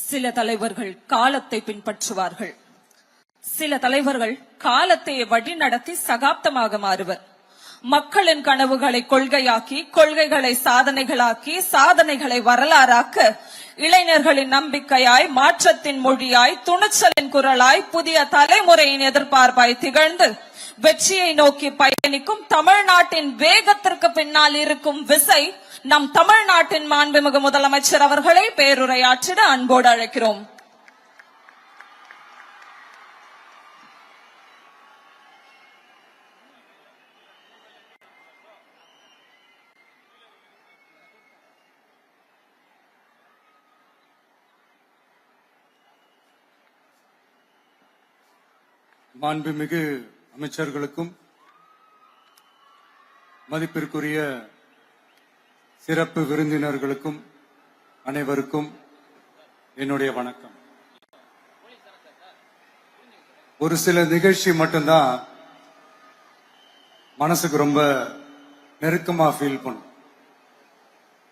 சில தலைவர்கள் காலத்தை பின்பற்றுவார்கள். சில தலைவர்கள் காலத்தை வழிநடத்தி சகாப்தமாக மாறுவர். மக்களின் கனவுகளை கொள்கையாக்கி, கொள்கைகளை சாதனைகளாக்கி, சாதனைகளை வரலாறாக்க, இளைஞர்களின் நம்பிக்கையாய், மாற்றத்தின் மொழியாய், துணிச்சலின் குரலாய், புதிய தலைமுறையின் எதிர்பார்ப்பாய் திகழ்ந்து வெற்றியை நோக்கி பயணிக்கும் தமிழ்நாட்டின் வேகத்திற்கு பின்னால் இருக்கும் விசை நம் தமிழ்நாட்டின் மாண்புமிகு முதலமைச்சர் அவர்களை பேருரையாற்றிட அன்போடு அழைக்கிறோம். மாண்புமிகு அமைச்சர்களுக்கும் மதிப்பிற்குரிய சிறப்பு விருந்தினர்களுக்கும் அனைவருக்கும் என்னுடைய வணக்கம். ஒரு சில நிகழ்ச்சி மட்டும்தான் மனசுக்கு ரொம்ப நெருக்கமா ஃபீல் பண்ணும்.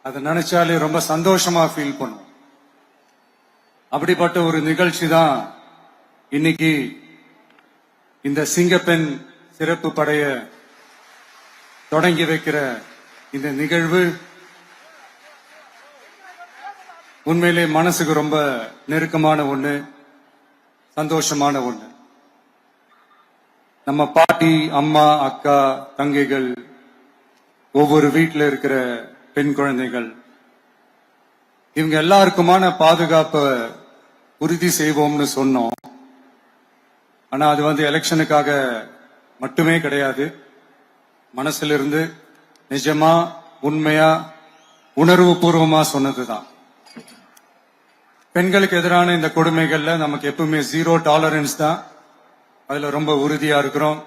அதை நினைச்சாலே ரொம்ப சந்தோஷமா ஃபீல் பண்ணும். அப்படிப்பட்ட ஒரு நிகழ்ச்சி தான் இன்னைக்கு இந்த சிங்கப்பெண் சிறப்பு படைய தொடங்கி வைக்கிற இந்த நிகழ்வு. உண்மையிலே மனசுக்கு ரொம்ப நெருக்கமான ஒண்ணு, சந்தோஷமான ஒண்ணு. நம்ம பாட்டி, அம்மா, அக்கா, தங்கைகள், ஒவ்வொரு வீட்டில் இருக்கிற பெண் குழந்தைகள், இவங்க எல்லாருக்குமான பாதுகாப்பை உறுதி செய்வோம்னு சொன்னோம். ஆனா அது எலெக்ஷனுக்காக மட்டுமே கிடையாது. மனசுல இருந்து நிஜமா, உண்மையா, உணர்வு பூர்வமா சொன்னதுதான். பெண்களுக்கு எதிரான இந்த கொடுமைகள்ல நமக்கு எப்பவுமே 0 டாலரன்ஸ் தான். அதுல ரொம்ப உறுதியா இருக்கிறோம்.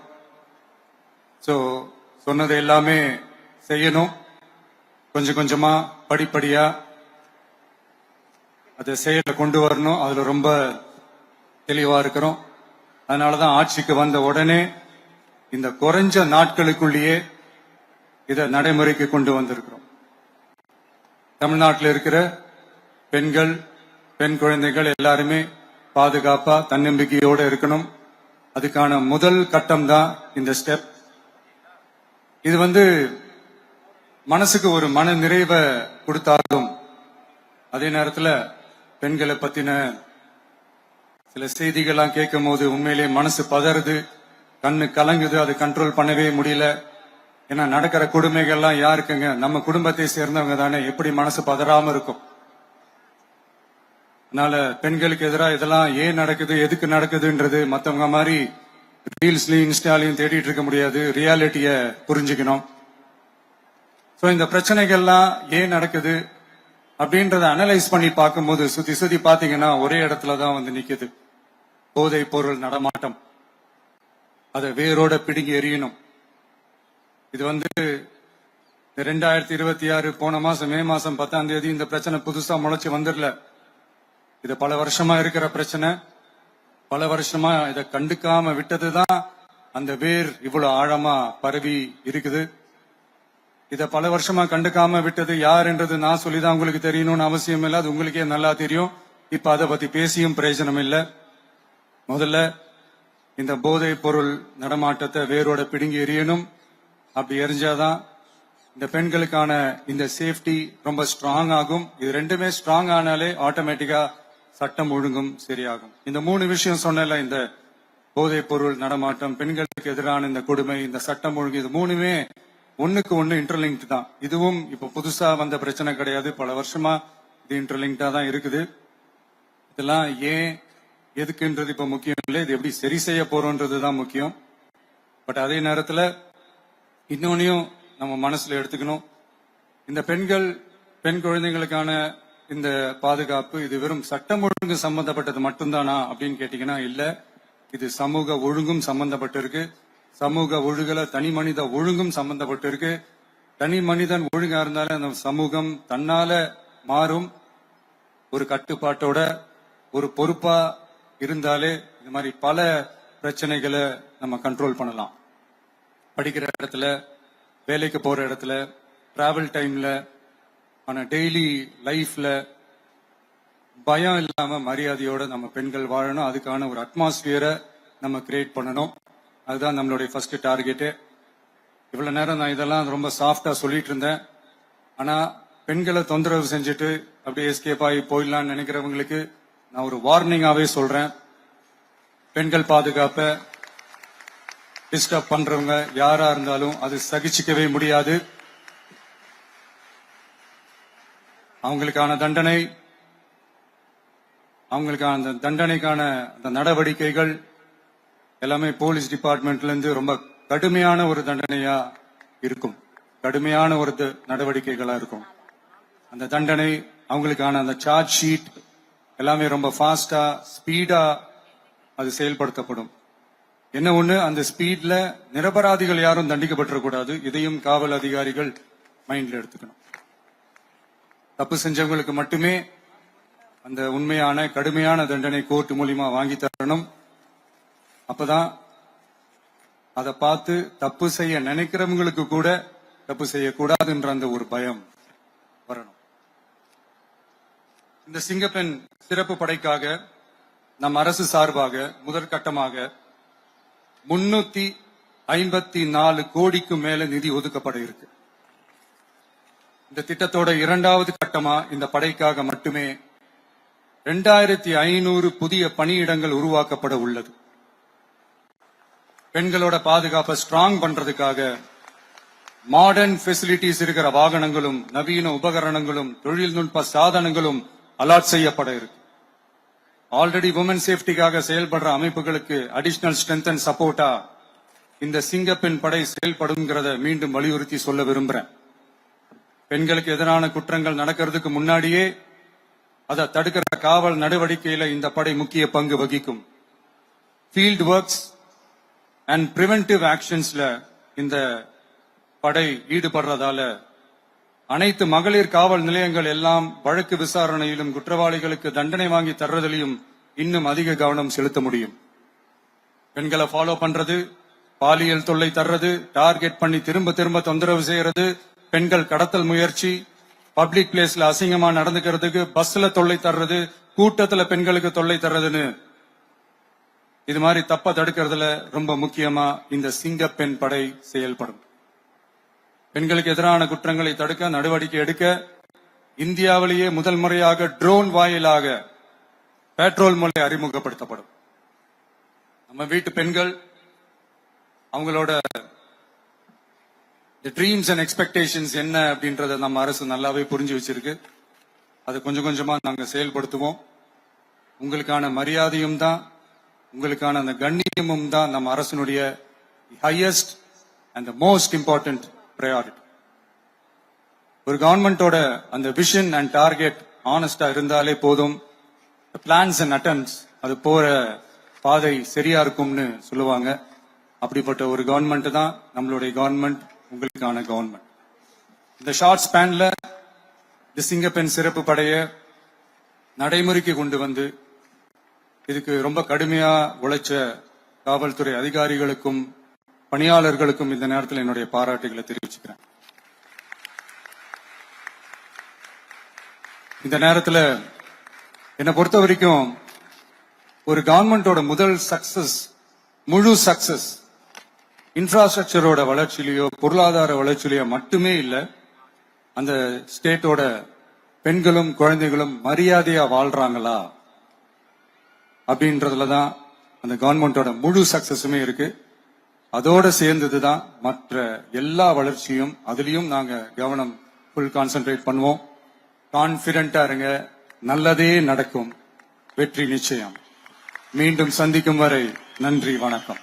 சோ சொன்னது எல்லாமே செய்யணும். கொஞ்சம் கொஞ்சமா, படிப்படியா அதை செயல கொண்டு வரணும். அதுல ரொம்ப தெளிவா இருக்கிறோம். அதனாலதான் ஆட்சிக்கு வந்த உடனே இந்த குறைஞ்ச நாட்களுக்குள்ளேயே இதை நடைமுறைக்கு கொண்டு வந்திருக்கிறோம். தமிழ்நாட்டில் இருக்கிற பெண்கள், பெண் குழந்தைகள் எல்லாருமே பாதுகாப்பா, தன்னம்பிக்கையோட இருக்கணும். அதுக்கான முதல் கட்டம் தான் இந்த ஸ்டெப். இது மனசுக்கு ஒரு மன நிறைவை கொடுத்தாலும், அதே நேரத்தில் பெண்களை பத்தின சில செய்திகள்லாம் கேட்கும் போது உண்மையிலேயே மனசு பதறுது, கண்ணு கலங்குது. அதை கண்ட்ரோல் பண்ணவே முடியல. ஏன்னா நடக்கிற கொடுமைகள்லாம் யாருக்குங்க? நம்ம குடும்பத்தை சேர்ந்தவங்க தானே. எப்படி மனசு பதறாம இருக்கும்? அதனால பெண்களுக்கு எதிராக இதெல்லாம் ஏன் நடக்குது, எதுக்கு நடக்குதுன்றது மத்தவங்க மாதிரி ரீல்ஸ்லயும் இன்ஸ்டாலையும் தேடிட்டு இருக்க முடியாது. ரியாலிட்டிய புரிஞ்சுக்கணும். சோ இந்த பிரச்சனைகள்லாம் ஏன் நடக்குது அப்படின்றத அனலைஸ் பண்ணி பார்க்கும்போது சுத்தி சுத்தி பாத்தீங்கன்னா ஒரே இடத்துலதான் நிக்குது. போதை பொருள் நடமாட்டம். அதை வேரோட பிடுங்கி எறியணும். இது 2026 போன மாசம் மே மாசம் 10ஆம் தேதி இந்த பிரச்சனை புதுசா முளைச்சு வந்துடல. இது பல வருஷமா இருக்கிற பிரச்சனை. பல வருஷமா இதை கண்டுக்காம விட்டதுதான் அந்த வேர் இவ்வளவு ஆழமா பரவி இருக்குது. இத பல வருஷமா கண்டுக்காம விட்டது யாருன்றது நான் சொல்லிதான் உங்களுக்கு தெரியணும்னு அவசியம் இல்லை. அது உங்களுக்கே நல்லா தெரியும். இப்ப அதை பத்தி பேசியும் பிரயோஜனம் இல்லை. முதல்ல இந்த போதை பொருள் நடமாட்டத்தை வேரோட பிடுங்கி எறியணும். அப்படி எரிஞ்சாதான் இந்த பெண்களுக்கான இந்த சேஃப்டி ரொம்ப ஸ்ட்ராங் ஆகும். இது ரெண்டுமே ஸ்ட்ராங் ஆனாலே ஆட்டோமேட்டிக்கா சட்டம் ஒழுங்கும் சரியாகும். இந்த 3 விஷயம் சொன்னல, இந்த போதை பொருள் நடமாட்டம், பெண்களுக்கு எதிரான இந்த கொடுமை, இந்த சட்டம் ஒழுங்கு, இது 3மே ஒண்ணுக்கு ஒண்ணு இன்டர்லிங்க் தான். இதுவும் இப்ப புதுசா வந்த பிரச்சனை கிடையாது. பல வருஷமா இது இன்டர்லிங்க்டா தான் இருக்குது. இதெல்லாம் ஏன், எதுக்குன்றது இப்ப முக்கியம் இல்லை. இது எப்படி சரி செய்ய போறோம்ன்றதுதான் முக்கியம். பட் அதே நேரத்துல இன்னொன்னையும் நம்ம மனசுல எடுத்துக்கணும். இந்த பெண் குழந்தைகளுக்கான இந்த பாதுகாப்பு இது வெறும் சட்டம் ஒழுங்கு சம்பந்தப்பட்டது மட்டும்தானா அப்படின்னு கேட்டீங்கன்னா இல்ல. இது சமூக ஒழுங்கும் சம்பந்தப்பட்டு இருக்கு. சமூக ஒழுகல தனி மனித ஒழுங்கும் சம்பந்தப்பட்டு இருக்கு. தனி மனிதன் ஒழுங்கா இருந்தாலே அந்த சமூகம் தன்னால மாறும். ஒரு கட்டுப்பாட்டோட, ஒரு பொறுப்பா இருந்தாலே இது மாதிரி பல பிரச்சனைகளை நம்ம கண்ட்ரோல் பண்ணலாம். படிக்கிற இடத்துல, வேலைக்கு போற இடத்துல, டிராவல் டைம்ல, ஆனா டெய்லி லைஃப்ல, பயம் இல்லாம மரியாதையோட நம்ம பெண்கள் வாழணும். அதுக்கான ஒரு அட்மாஸ்பியரை நம்ம கிரியேட் பண்ணணும். அதுதான் நம்மளுடைய ஃபர்ஸ்ட் டார்கெட்டு. இவ்வளவு நேரம் நான் இதெல்லாம் ரொம்ப சாஃப்டா சொல்லிட்டு இருந்தேன். ஆனா பெண்களை தொந்தரவு செஞ்சுட்டு அப்படியே எஸ்கேப் ஆகி போயிடலாம்னு நினைக்கிறவங்களுக்கு நான் ஒரு வார்னிங்காவே சொல்றேன். பெண்கள் பாதுகாப்பை டிஸ்டர்ப் பண்றவங்க யாரா இருந்தாலும் அது சகிச்சுக்கவே முடியாது. அவங்களுக்கான தண்டனைக்கான அந்த நடவடிக்கைகள் எல்லாமே போலீஸ் டிபார்ட்மெண்ட்ல இருந்து ரொம்ப கடுமையான ஒரு தண்டனையா இருக்கும். கடுமையான ஒரு நடவடிக்கைகளா இருக்கும். அந்த தண்டனை அவங்களுக்கான அந்த சார்ஜ் ஷீட் எல்லாமே ரொம்ப ஃபாஸ்டா ஸ்பீடா அது செயல்படுத்தப்படும். என்ன ஒண்ணு, அந்த ஸ்பீட்ல நிரபராதிகள் யாரும் தண்டிக்கப்பட்டிருக்கூடாது. இதையும் காவல் அதிகாரிகள் மைண்ட்ல எடுத்துக்கணும். தப்பு செஞ்சவங்களுக்கு மட்டுமே அந்த உண்மையான கடுமையான தண்டனை கோர்ட் மூலியமா வாங்கி தரணும். அப்பதான் அதை பார்த்து தப்பு செய்ய நினைக்கிறவங்களுக்கு கூட தப்பு செய்யக்கூடாதுன்ற அந்த ஒரு பயம் வரணும். இந்த சிங்கப்பெண் சிறப்பு படைக்காக நம் அரசு சார்பாக முதற்கட்டமாக 354 கோடிக்கு மேல நிதி ஒதுக்கப்பட இருக்கு. இந்த திட்டத்தோட இரண்டாவது கட்டமா இந்த படைக்காக மட்டுமே 2500 புதிய பணியிடங்கள் உருவாக்கப்பட உள்ளது. பெண்களோட பாதுகாப்பை ஸ்ட்ராங் பண்றதுக்காக மாடர்ன் ஃபெசிலிட்டிஸ் இருக்கிற வாகனங்களும் நவீன உபகரணங்களும் தொழில்நுட்ப சாதனங்களும் அலாட் செய்யப்பட இருக்கு. ஆல்ரெடி உமன் சேஃப்டிக்காக செயல்படுற அமைப்புகளுக்கு அடிஷனல் ஸ்ட்ரென்த் அண்ட் சப்போர்ட்டா இந்த சிங்கப்பெண் படை செயல்படுங்கிறத மீண்டும் வலியுறுத்தி சொல்ல விரும்புறேன். பெண்களுக்கு எதிரான குற்றங்கள் நடக்கிறதுக்கு முன்னாடியே அதை தடுக்கிற காவல் நடவடிக்கையில இந்த படை முக்கிய பங்கு வகிக்கும். ஃபீல்ட் ஒர்க்ஸ் அண்ட் பிரிவென்டிவ் ஆக்ஷன்ஸ்ல இந்த படை ஈடுபடுறதால அனைத்து மகளிர் காவல் நிலையங்கள் எல்லாம் வழக்கு விசாரணையிலும் குற்றவாளிகளுக்கு தண்டனை வாங்கி தர்றதிலையும் இன்னும் அதிக கவனம் செலுத்த முடியும். பெண்களை ஃபாலோ பண்றது, பாலியல் தொல்லை தர்றது, டார்கெட் பண்ணி திரும்ப திரும்ப தொந்தரவு செய்யறது, பெண்கள் கடத்தல் முயற்சி, பப்ளிக் பிளேஸ்ல அசிங்கமா நடந்துக்கிறதுக்கு பஸ்ல தொல்லை தர்றது, கூட்டத்துல பெண்களுக்கு தொல்லை தர்றதுன்னு இது மாதிரி தப்ப தடுக்கிறதுல ரொம்ப முக்கியமா இந்த சிங்கப்பெண் படை செயல்படும். பெண்களுக்கு எதிரான குற்றங்களை தடுக்க நடவடிக்கை எடுக்க இந்தியாவிலேயே முதல் முறையாக ட்ரோன் வாயிலாக பெட்ரோல் முறை அறிமுகப்படுத்தப்படும். நம்ம வீட்டு பெண்கள் அவங்களோட ட்ரீம்ஸ் அண்ட் எக்ஸ்பெக்டேஷன்ஸ் என்ன அப்படின்றத நம்ம அரசு நல்லாவே புரிஞ்சு வச்சிருக்கு. அது கொஞ்சம் கொஞ்சமா நாங்க செயல்படுத்துவோம். உங்களுக்கான மரியாதையும் தான், உங்களுக்கான அந்த கண்ணியமும் தான் நம்ம அரசினுடைய highest and most important priority. ஒரு கவர்மெண்டோட அந்த விஷன் அண்ட் டார்கெட் ஆனஸ்டா இருந்தாலே போதும். பிளான்ஸ் அண்ட் அட்டம்ப்ட்ஸ் அது போற பாதை சரியா இருக்கும்னு சொல்லுவாங்க. அப்படிப்பட்ட ஒரு கவர்மெண்ட் தான் நம்மளுடைய கவர்மெண்ட், உங்களுக்கான கவர்மெண்ட். இந்த ஷார்ட் ஸ்பேன்ல இந்த சிங்கப்பெண் சிறப்பு படைய நடைமுறைக்கு கொண்டு வந்து இதுக்கு ரொம்ப கடுமையா உழைச்ச காவல்துறை அதிகாரிகளுக்கும் பணியாளர்களுக்கும் இந்த நேரத்தில் என்னுடைய பாராட்டுகளை தெரிவிச்சுக்கிறேன். இந்த நேரத்தில் என்னை பொறுத்த வரைக்கும் ஒரு கவர்மெண்டோட முதல் சக்சஸ், முழு சக்சஸ் இன்ஃப்ராஸ்ட்ரக்சரோட வளர்ச்சியிலையோ பொருளாதார வளர்ச்சியிலையோ மட்டுமே இல்லை, அந்த ஸ்டேட்டோட பெண்களும் குழந்தைகளும் மரியாதையா வாழ்றாங்களா அப்படின்றதுலதான் அந்த கவர்மெண்டோட முழு சக்சஸுமே இருக்கு. அதோட சேர்ந்ததுதான் மற்ற எல்லா வளர்ச்சியும். அதுலயும் நாங்க கவனம் ஃபுல் கான்சென்ட்ரேட் பண்ணுவோம். கான்பிடென்டா இருங்க, நல்லதே நடக்கும், வெற்றி நிச்சயம். மீண்டும் சந்திக்கும் வரை நன்றி, வணக்கம்.